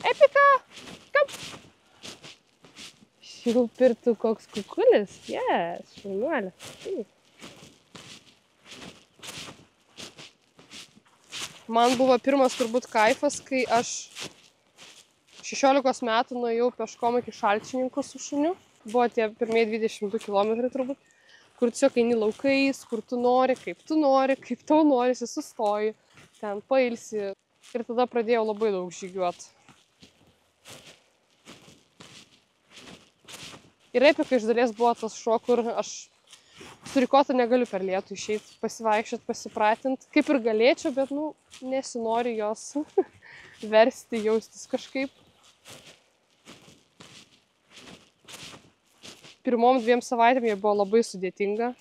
Epika! Kam? Šiupirtų koks kukulis. Yes, šaunuolė. Man buvo pirmas turbūt kaifas, kai aš 16 metų nuėjau peškom iki Šalčininkų su šuniu. Buvo tie pirmieji 22 kilometrai turbūt, kur tiesiog eini laukais, kur tu nori, kaip tau norisi, sustoji, ten pailsi. Ir tada pradėjau labai daug žygiuot. Ir Epika iš dalies buvo tas šuo, kur aš su Rikota negaliu per lietų išeiti, pasivaikščiot, pasipratint. Kaip ir galėčiau, bet, nesinori jos versti, jaustis kažkaip. Pirmom 2 savaitėm jie buvo labai sudėtinga.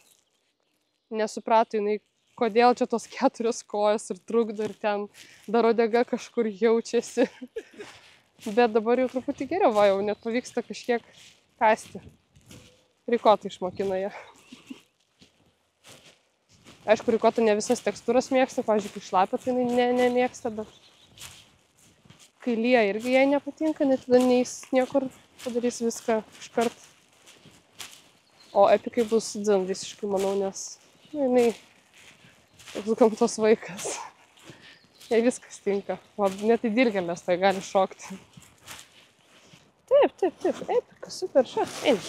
Nesuprato jinai, kodėl čia tos 4 kojos ir trukdo ir ten dar uodega kažkur jaučiasi. Bet dabar jau truputį geriau, va, jau net pavyksta kažkiek kasti. Rikota išmokino ją. Aišku, Rikota ne visas tekstūras mėgsta, pavyzdžiui, kai šlapia, tai jinai nemėgsta, bet kai lyja irgi jai nepatinka, net tada neis niekur, padarys viską iškart. O Epikai bus dzin visiškai, manau, nes jinai toks gamtos vaikas. Jai viskas tinka. O net į dilgėlės tai gali šokti. Taip, Epika, super šok, eina.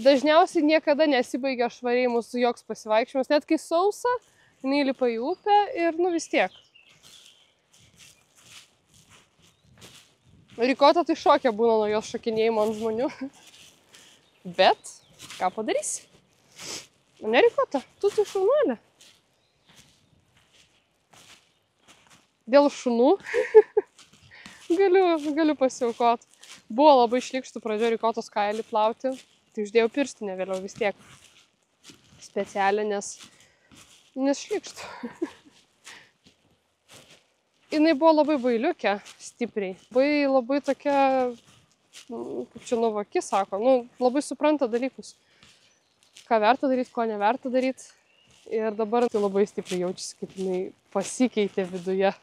Dažniausiai niekada nesibaigia švariai mūsų joks pasivaikščiojimas, net kai sausa, jinai lipa į upę ir vis tiek. Rikota tai šokė būna nuo jos šokinėjimo ant žmonių. Bet, ką padarysi? Ne, Rikota, tu tai šaunuolė. Dėl šunų galiu pasiaukot. Buvo labai šlykštų pradžio Rikotos kailį plauti. Tai uždėjau pirštinę vėliau vis tiek specialią, nes šlykštų. Jinai buvo labai bailiukė, stipriai. Labai tokia, kaip čia nuovoki sako, labai supranta dalykus. Ką verta daryti, ko neverta daryti. Ir dabar tai labai stipriai jaučiasi, kaip jinai pasikeitė viduje.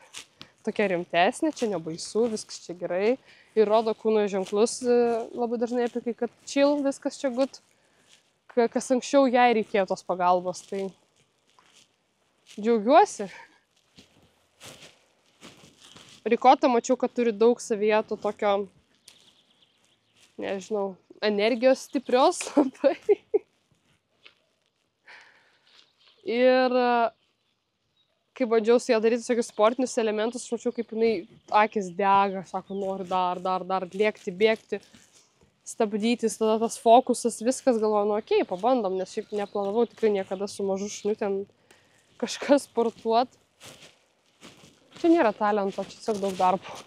Tokia rimtesnė, čia nebaisu, viskas čia gerai. Ir rodo kūno ženklus labai dažnai Epikai, kad chill, viskas čia good. Kas anksčiau jai reikėjo tos pagalbos, tai džiaugiuosi. Rikota mačiau, kad turi daug savyje to tokio, nežinau, energijos stiprios. Ir kai bandžiau su ją daryti tokius sportinius elementus, aš mačiau, kaip jinai akis dega, sako, nori dar lėkti, bėgti, stabdytis, tada tas fokusas, viskas, galvoju, okei, pabandom, nes šiaip neplanavau tikrai niekada su mažu šuniu ten kažką sportuot. Čia nėra talento, čia tiesiog daug darbo.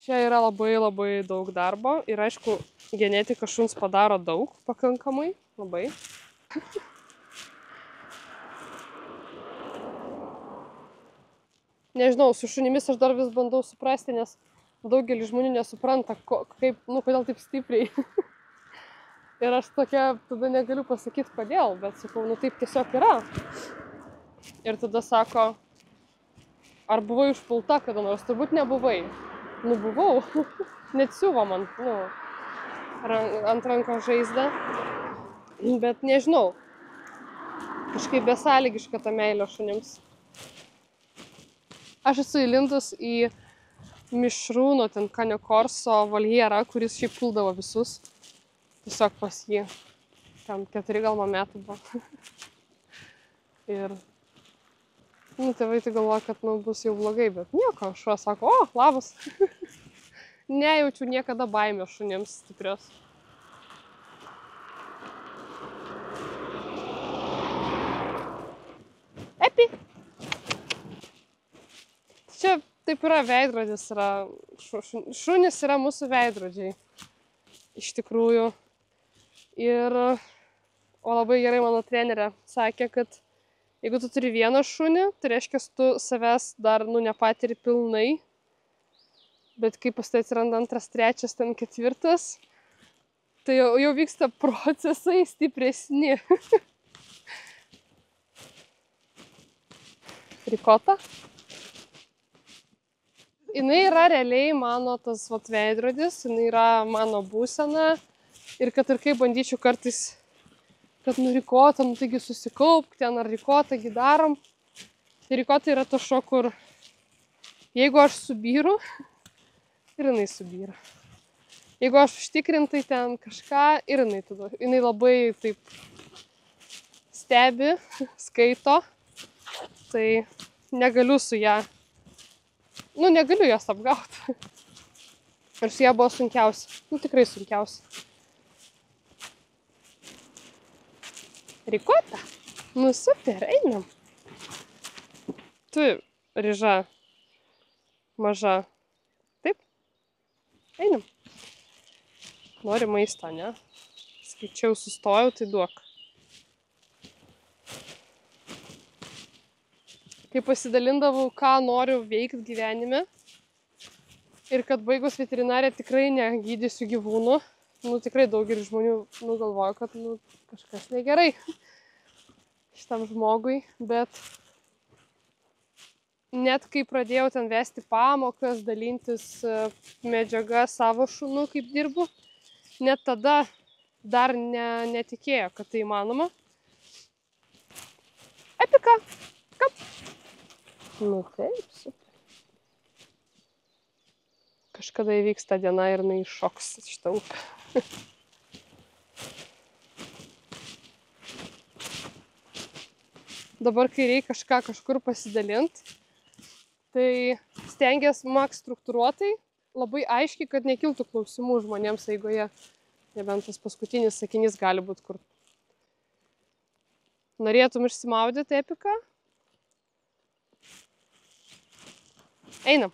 Čia yra labai daug darbo ir aišku, genetika šuns padaro daug, pakankamai, labai. Nežinau, su šunimis aš dar vis bandau suprasti, nes daugelis žmonių nesupranta, kodėl taip stipriai. Ir aš tokia, tada negaliu pasakyti kodėl, bet sakau, taip tiesiog yra. Ir tada sako, ar buvai užpulta kada nors? Turbūt nebuvai. Buvau. Net siuvo man, ant rankos žaizdą. Bet nežinau, kažkaip besąlygiška ta meilė šunims. Aš esu įlindus į mišrūno, ten Kanio Korso voljerą, kuris šiaip puldavo visus. Tiesiog pas jį. Ten 4 gal metų buvo. Ir tėvai tai galvoja, kad bus jau blogai, bet nieko. Šuo sako, labas. Nejaučiu niekada baimės šunims stiprios. Epi! Čia taip yra, veidrodis yra, šunys yra mūsų veidrodžiai, iš tikrųjų. O labai gerai mano trenerė sakė, kad jeigu tu turi vieną šunį, tai reiškia, tu savęs dar nepatiri pilnai, bet kai pas tai atsiranda 2, 3, ten 4, tai jau vyksta procesai stipresni. Rikota. Jinai yra realiai mano tas vat veidrodis, jinai yra mano būsena. Ir kad ir kaip bandyčiau kartais, kad nu Rikota, nu taigi susikaupk ten, ar Rikota, gi darom. Tai Rikota yra to šuo, kur jeigu aš subyru, ir jinai subyra. Jeigu aš užtikrintai ten kažką, ir jinai tada. Jinai labai taip stebi, skaito, tai negaliu su ją, nu negaliu jos apgauti. Ir su ją buvo sunkiausia, nu tikrai sunkiausia. Rikota, nu super, einam. Tu, Ryža, maža, taip? Einam. Nori maisto, ne? Skaičiau, sustojau, tai duok. Kai pasidalindavau, ką noriu veikti gyvenime ir kad baigus veterinariją tikrai negydysiu gyvūnų, nu tikrai daugelis žmonių galvoja, kad nu, kažkas negerai šitam žmogui, bet net kai pradėjau ten vesti pamokas, dalintis medžiaga savo šunų, kaip dirbu, net tada dar netikėjo, kad tai įmanoma. Epika, kap. Nu taip, super. Kažkada įvyks ta diena ir jinai iššoks šitą upę. Dabar, kai reikia kažką kažkur pasidalinti, tai stengiuosi maks struktūruotai, labai aiškiai, kad nekiltų klausimų žmonėms eigoje. Nebent tas paskutinis sakinys gali būti, kur norėtum išsimaudyti, Epika? Einam.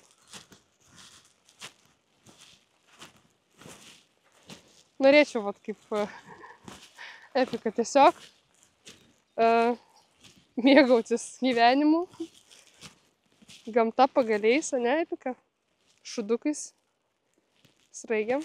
Norėčiau, vat, kaip Epika tiesiog mėgautis gyvenimu. Gamta pagaliais, ane, Epika? Šudukais, sraigiam.